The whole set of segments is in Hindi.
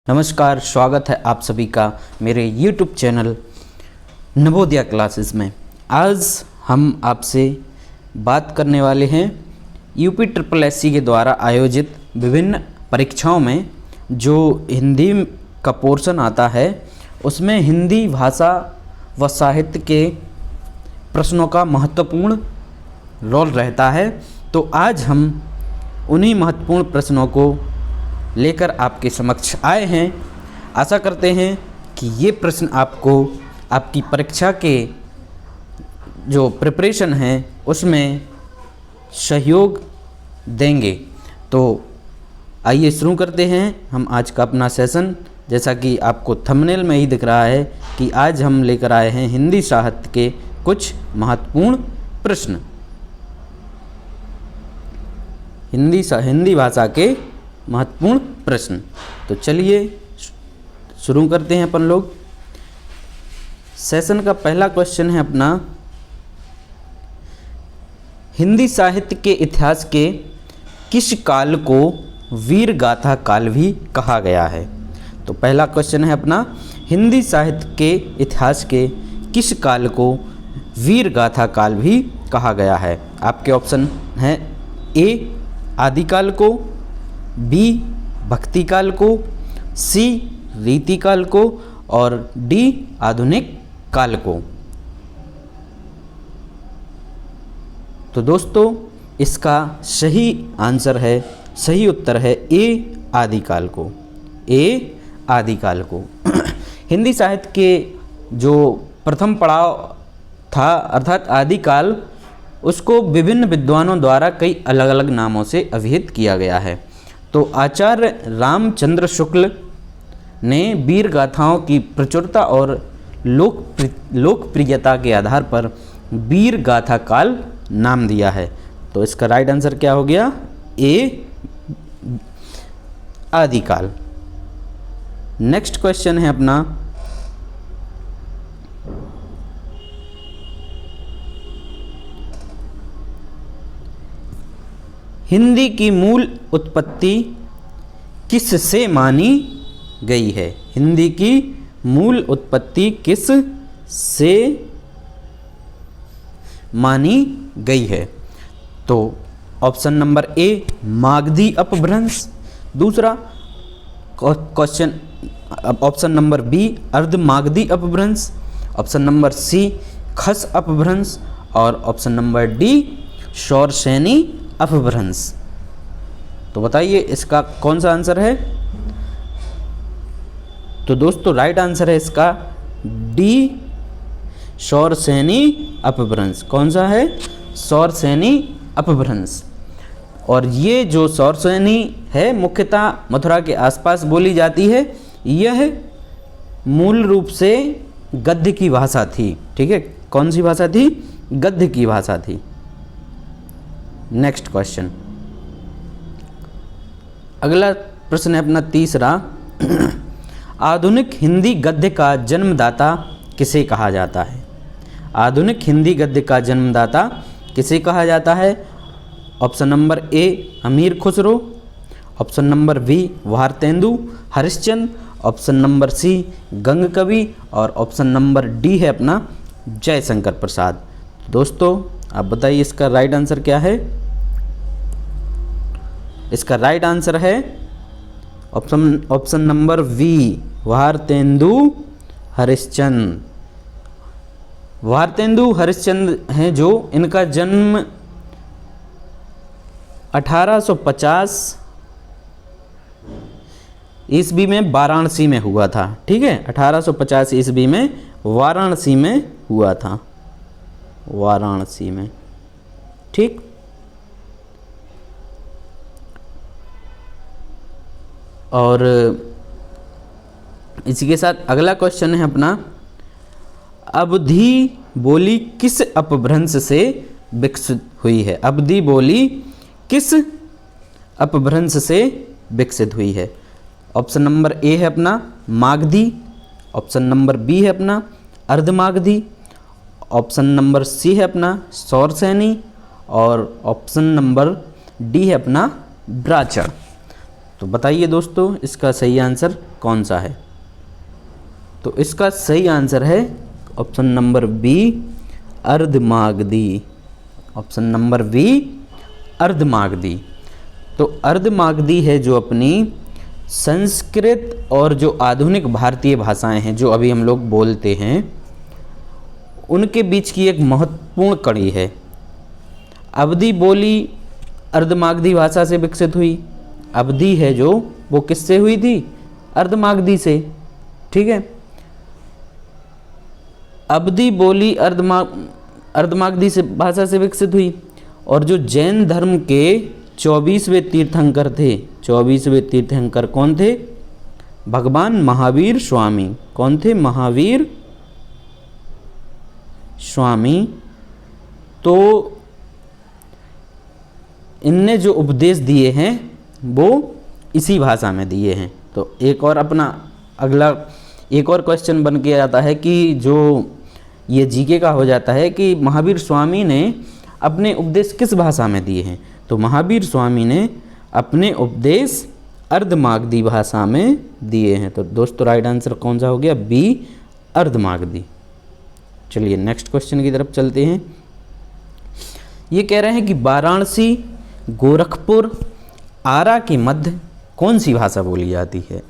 नमस्कार, स्वागत है आप सभी का मेरे YouTube चैनल नवोदया क्लासेस में। आज हम आपसे बात करने वाले हैं यूपी SSSC के द्वारा आयोजित विभिन्न परीक्षाओं में जो हिंदी का पोर्शन आता है उसमें हिंदी भाषा व साहित्य के प्रश्नों का महत्वपूर्ण रोल रहता है। तो आज हम उन्हीं महत्वपूर्ण प्रश्नों को लेकर आपके समक्ष आए हैं। आशा करते हैं कि ये प्रश्न आपको आपकी परीक्षा के जो प्रिपरेशन है उसमें सहयोग देंगे। तो आइए शुरू करते हैं हम आज का अपना सेशन। जैसा कि आपको थंबनेल में ही दिख रहा है कि आज हम लेकर आए हैं हिंदी साहित्य के कुछ महत्वपूर्ण प्रश्न। हिंदी भाषा के महत्वपूर्ण प्रश्न। तो चलिए शुरू करते हैं अपन लोग। सेशन का पहला क्वेश्चन है अपना, हिंदी साहित्य के इतिहास के किस काल को वीर गाथा काल भी कहा गया है? तो पहला क्वेश्चन है अपना, हिंदी साहित्य के इतिहास के किस काल को वीर गाथा काल भी कहा गया है? आपके ऑप्शन हैं ए आदिकाल को, बी भक्ति काल को, सी रीति काल को और डी आधुनिक काल को। तो दोस्तों इसका सही आंसर है, सही उत्तर है ए आदिकाल को। ए आदिकाल को हिंदी साहित्य के जो प्रथम पड़ाव था अर्थात आदिकाल, उसको विभिन्न विद्वानों द्वारा कई अलग अलग नामों से अभिहित किया गया है। तो आचार्य रामचंद्र शुक्ल ने वीर गाथाओं की प्रचुरता और लोकप्रियता के आधार पर वीर गाथा काल नाम दिया है। तो इसका राइट आंसर क्या हो गया? ए आदिकाल। नेक्स्ट क्वेश्चन है अपना, हिंदी की मूल उत्पत्ति किस से मानी गई है? हिंदी की मूल उत्पत्ति किस से मानी गई है? तो ऑप्शन नंबर ए मागधी अपभ्रंश, दूसरा क्वेश्चन ऑप्शन नंबर बी अर्ध मागधी अपभ्रंश, ऑप्शन नंबर सी खस अपभ्रंश और ऑप्शन नंबर डी शौरसेनी अपभ्रंश। तो बताइए इसका कौन सा आंसर है? तो दोस्तों राइट आंसर है इसका डी शौरसेनी अपभ्रंश। कौन सा है? शौरसेनी अपभ्रंश। और ये जो शौरसेनी है मुख्यतः मथुरा के आसपास बोली जाती है। यह मूल रूप से गद्य की भाषा थी। ठीक है, कौन सी भाषा थी? गद्य की भाषा थी। नेक्स्ट क्वेश्चन, अगला प्रश्न है अपना तीसरा, आधुनिक हिंदी गद्य का जन्मदाता किसे कहा जाता है? आधुनिक हिंदी गद्य का जन्मदाता किसे कहा जाता है? Option number A Amir Khusro, option number B Bharatendu Harishchandra, option number C Gang कवि और ऑप्शन नंबर डी है अपना जयशंकर प्रसाद। दोस्तों आप बताइए इसका राइट आंसर क्या है? इसका राइट आंसर है option number B Bharatendu Harishchandra. Bharatendu Harishchandra हैं जो इनका जन्म 1850 ईस्वी में वाराणसी में हुआ था। ठीक है, 1850 ईस्वी में वाराणसी में हुआ था, वाराणसी में। ठीक, और इसी के साथ अगला क्वेश्चन है अपना, अवधी बोली किस अपभ्रंश से विकसित हुई है? अवधी बोली किस अपभ्रंश से विकसित हुई है? ऑप्शन नंबर ए है अपना मागधी, ऑप्शन नंबर बी है अपना अर्धमागधी, ऑप्शन नंबर सी है अपना शौरसेनी और ऑप्शन नंबर डी है अपना ब्राह्मण। तो बताइए दोस्तों इसका सही आंसर कौन सा है। तो इसका सही आंसर है option number B, Ardhamagadhi. Option number B, Ardhamagadhi. तो अर्धमागधी है जो अपनी संस्कृत और जो आधुनिक भारतीय भाषाएं हैं जो अभी हम लोग बोलते हैं उनके बीच की एक महत्वपूर्ण कड़ी है। अवधी बोली अर्धमागधी भाषा से विकसित हुई। अवधी है जो वो किससे हुई थी? अर्धमागधी से। ठीक है, अवधी बोली अर्धमागधी से भाषा से विकसित हुई। और जो जैन धर्म के 24वें तीर्थंकर थे, 24वें तीर्थंकर कौन थे? भगवान महावीर स्वामी। कौन थे? महावीर स्वामी। तो इनने जो उपदेश दिए हैं वो इसी भाषा में दिए हैं। तो एक और अपना अगला एक और क्वेश्चन बन के आता है कि जो ये जीके का हो जाता है कि महावीर स्वामी ने अपने उपदेश किस भाषा में दिए हैं। तो महावीर स्वामी ने अपने उपदेश अर्धमागधी भाषा में दिए हैं। तो दोस्तों राइट आंसर कौन सा हो गया? बी, अर्धमागधी। चलिए नेक्स्ट क्वेश्चन की तरफ चलते हैं। ये कह रहे हैं कि वाराणसी, गोरखपुर, आरा के मध्य कौन सी भाषा बोली जाती है?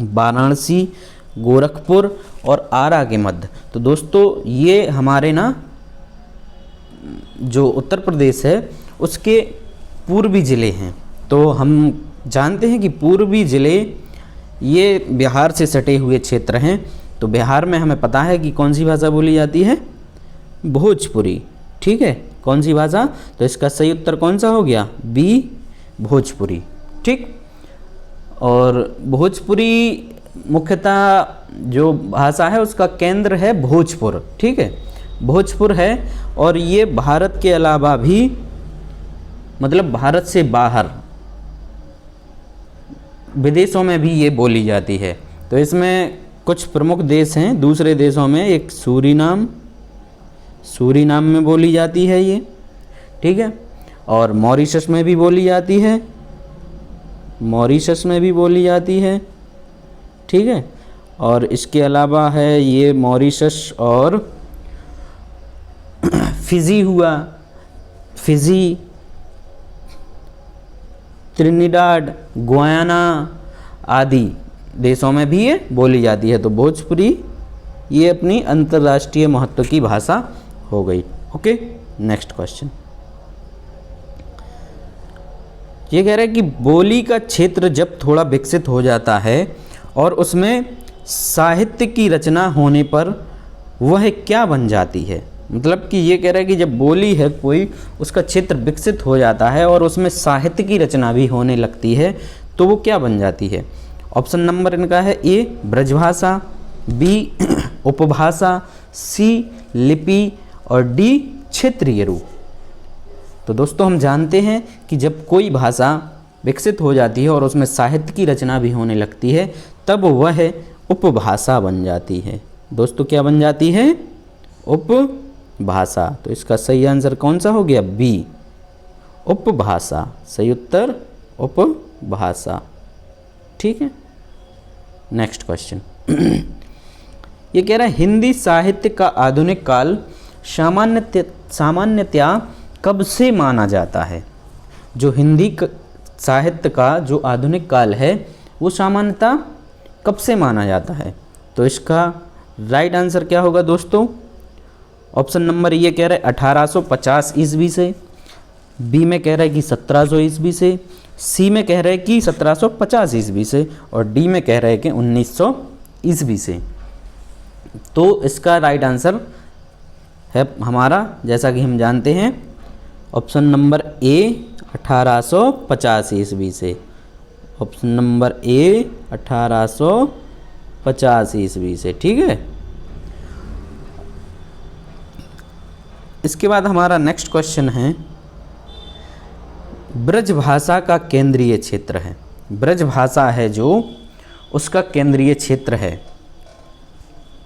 वाराणसी, गोरखपुर और आरा के मध्य। तो दोस्तों ये हमारे ना जो उत्तर प्रदेश है उसके पूर्वी ज़िले हैं। तो हम जानते हैं कि पूर्वी ज़िले ये बिहार से सटे हुए क्षेत्र हैं। तो बिहार में हमें पता है कि कौन सी भाषा बोली जाती है? भोजपुरी। ठीक है, कौन सी भाषा? तो इसका सही उत्तर कौन सा हो गया? बी, भोजपुरी। ठीक, और भोजपुरी मुख्यतः जो भाषा है उसका केंद्र है भोजपुर। ठीक है, भोजपुर है। और ये भारत के अलावा भी मतलब भारत से बाहर विदेशों में भी ये बोली जाती है। तो इसमें कुछ प्रमुख देश हैं दूसरे देशों में, एक सूरीनाम में बोली जाती है ये। ठीक है, और मॉरिशस में भी बोली जाती है, मॉरिशस में भी बोली जाती है। ठीक है, और इसके अलावा है ये मॉरिशस और फिजी हुआ, फिजी, त्रिनिडाड, गुयाना आदि देशों में भी ये बोली जाती है। तो भोजपुरी ये अपनी अंतर्राष्ट्रीय महत्व की भाषा हो गई। Okay, next question. ये कह रहा है कि बोली का क्षेत्र जब थोड़ा विकसित हो जाता है और उसमें साहित्य की रचना होने पर वह क्या बन जाती है। मतलब कि ये कह रहा है कि जब बोली है कोई, उसका क्षेत्र विकसित हो जाता है और उसमें साहित्य की रचना भी होने लगती है तो वो क्या बन जाती है। ऑप्शन नंबर इनका है ए, ब्रजभाषा, बी, उपभाषा, सी, लिपि और डी, क्षेत्रीय रूप। तो दोस्तों हम जानते हैं कि जब कोई भाषा विकसित हो जाती है और उसमें साहित्य की रचना भी होने लगती है तब वह उपभाषा बन जाती है। दोस्तों क्या बन जाती है? उपभाषा। तो इसका सही आंसर कौन सा हो गया? बी, उपभाषा। सही उत्तर उपभाषा। ठीक है, नेक्स्ट क्वेश्चन। ये कह रहा है हिंदी साहित्य का आधुनिक काल सामान्यतया कब से माना जाता है। जो हिंदी साहित्य का जो आधुनिक काल है वो सामान्यतः कब से माना जाता है। तो इसका राइट आंसर क्या होगा दोस्तों? ऑप्शन नंबर ये कह रहा है 1850 ईस्वी से, बी में कह रहा है कि 1700 ईस्वी से, सी में कह रहा है कि 1750 ईस्वी से और डी में कह रहा है कि 1900 ईस्वी से। तो इसका राइट आंसर है हमारा, जैसा कि हम जानते हैं, ऑप्शन नंबर ए 1850 ईस्वी से। ऑप्शन नंबर ए 1850 ईस्वी से। ठीक है, इसके बाद हमारा नेक्स्ट क्वेश्चन है ब्रजभाषा का केंद्रीय क्षेत्र है। ब्रजभाषा है जो उसका केंद्रीय क्षेत्र है,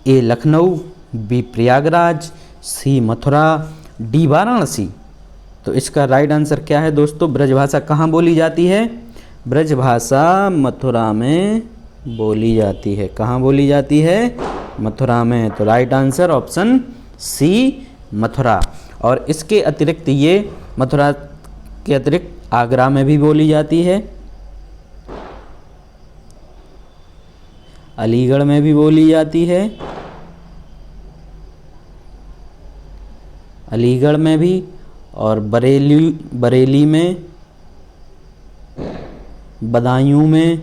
ए लखनऊ, बी प्रयागराज, सी मथुरा, डी वाराणसी। तो इसका राइट आंसर क्या है दोस्तों? ब्रजभाषा कहाँ बोली जाती है? ब्रजभाषा मथुरा में बोली जाती है। कहाँ बोली जाती है? मथुरा में। तो right answer option C Mathura. और इसके अतिरिक्त ये मथुरा के अतिरिक्त आगरा में भी बोली जाती है, अलीगढ़ में भी बोली जाती है, अलीगढ़ में भी, और बरेली में, बदायूं में,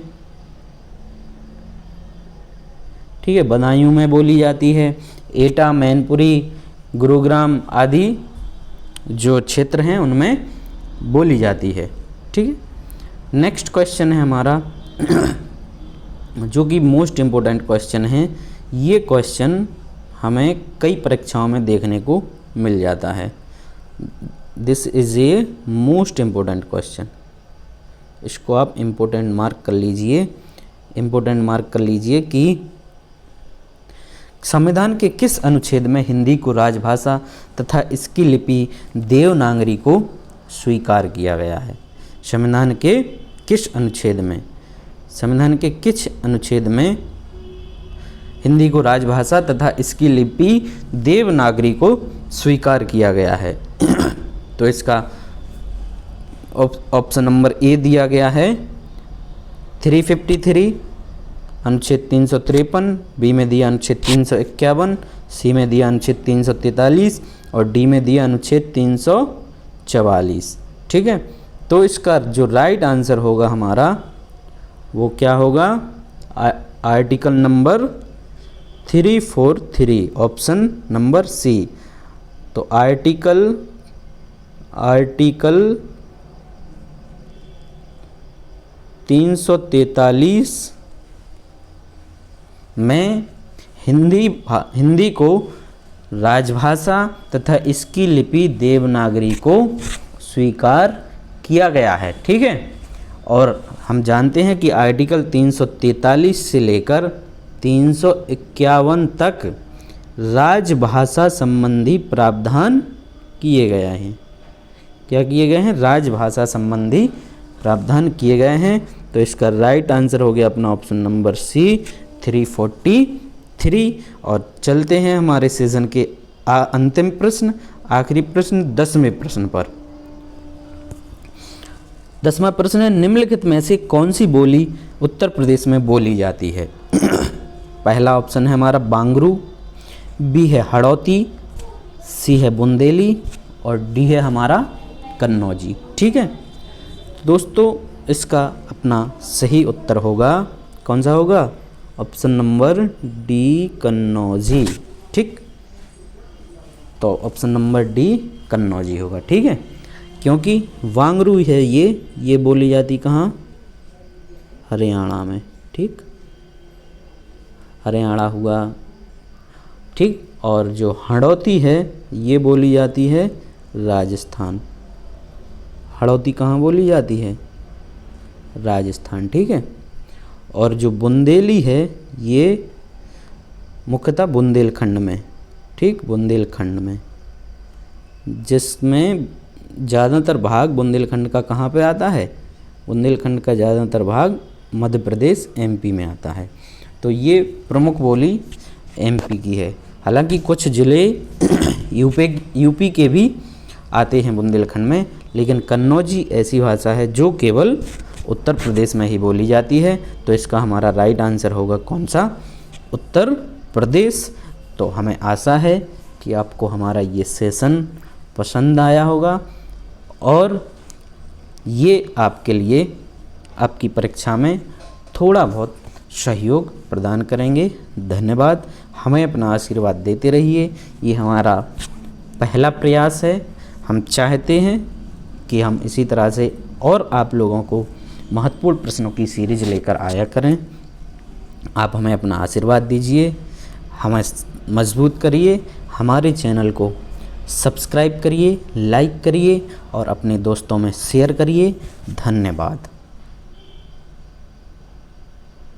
ठीक है, बदायूं में बोली जाती है। एटा, मैनपुरी, गुरुग्राम आदि जो क्षेत्र हैं उनमें बोली जाती है। ठीक है। नेक्स्ट क्वेश्चन है हमारा जो कि मोस्ट इम्पोर्टेंट क्वेश्चन है। ये क्वेश्चन हमें कई परीक्षाओं में देखने को मिल जाता है। This is a most important question. इसको आप इम्पोर्टेंट मार्क कर लीजिए, इम्पोर्टेंट मार्क कर लीजिए कि संविधान के किस अनुच्छेद में हिंदी को राजभाषा तथा इसकी लिपि देवनागरी को स्वीकार किया गया है? संविधान के किस अनुच्छेद में, संविधान के किस अनुच्छेद में हिंदी को राजभाषा तथा इसकी लिपि देवनागरी को स्वीकार किया गया है? तो इसका ऑप्शन नंबर ए दिया गया है 353, अनुच्छेद 353, बी में दिया अनुच्छेद 351, सी में दिया अनुच्छेद 343 और डी में दिया अनुच्छेद 344। ठीक है। तो इसका जो राइट आंसर होगा हमारा वो क्या होगा? Article number 343, option number C. तो आर्टिकल 343 में हिंदी को राजभाषा तथा इसकी लिपि देवनागरी को स्वीकार किया गया है। ठीक है। और हम जानते हैं कि आर्टिकल 343 से लेकर 351 तक राजभाषा संबंधी प्रावधान किए गए हैं। क्या किए गए हैं? राजभाषा संबंधी प्रावधान किए गए हैं। तो इसका राइट आंसर हो गया अपना ऑप्शन नंबर सी 343। और चलते हैं हमारे सेशन के अंतिम प्रश्न, आखिरी प्रश्न 10वें प्रश्न पर। 10वां प्रश्न है, निम्नलिखित में से कौन सी बोली उत्तर प्रदेश में बोली जाती है? पहला ऑप्शन है हमारा बांगरू, बी है हड़ौती, सी है बुंदेली और डी है हमारा कन्नौजी। ठीक है दोस्तों, इसका अपना सही उत्तर होगा, कौन सा होगा? Option number D Kannauji. ठीक, तो ऑप्शन नंबर डी कन्नौजी होगा। ठीक है, क्योंकि वांगरू है ये बोली जाती कहाँ? हरियाणा में। ठीक, हरियाणा हुआ। ठीक, और जो हड़ौती है ये बोली जाती है राजस्थान। हड़ौती कहाँ बोली जाती है? राजस्थान। ठीक है, और जो बुंदेली है ये मुख्यतः बुंदेलखंड में। ठीक, बुंदेलखंड में, जिसमें ज़्यादातर भाग बुंदेलखंड का कहाँ पे आता है? बुंदेलखंड का ज़्यादातर भाग मध्य प्रदेश एमपी में आता है। तो ये प्रमुख बोली एमपी की है। हालांकि कुछ ज़िले यूपी के भी आते हैं बुंदेलखंड में, लेकिन कन्नौजी ऐसी भाषा है जो केवल उत्तर प्रदेश में ही बोली जाती है। तो इसका हमारा राइट आंसर होगा कौन सा? उत्तर प्रदेश। तो हमें आशा है कि आपको हमारा ये सेशन पसंद आया होगा और ये आपके लिए आपकी परीक्षा में थोड़ा बहुत सहयोग प्रदान करेंगे। धन्यवाद। हमें अपना आशीर्वाद देते रहिए। ये हमारा पहला प्रयास है। हम चाहते हैं कि हम इसी तरह से और आप लोगों को महत्वपूर्ण प्रश्नों की सीरीज लेकर आया करें। आप हमें अपना आशीर्वाद दीजिए, हमें मजबूत करिए, हमारे चैनल को सब्सक्राइब करिए, लाइक करिए और अपने दोस्तों में शेयर करिए। धन्यवाद।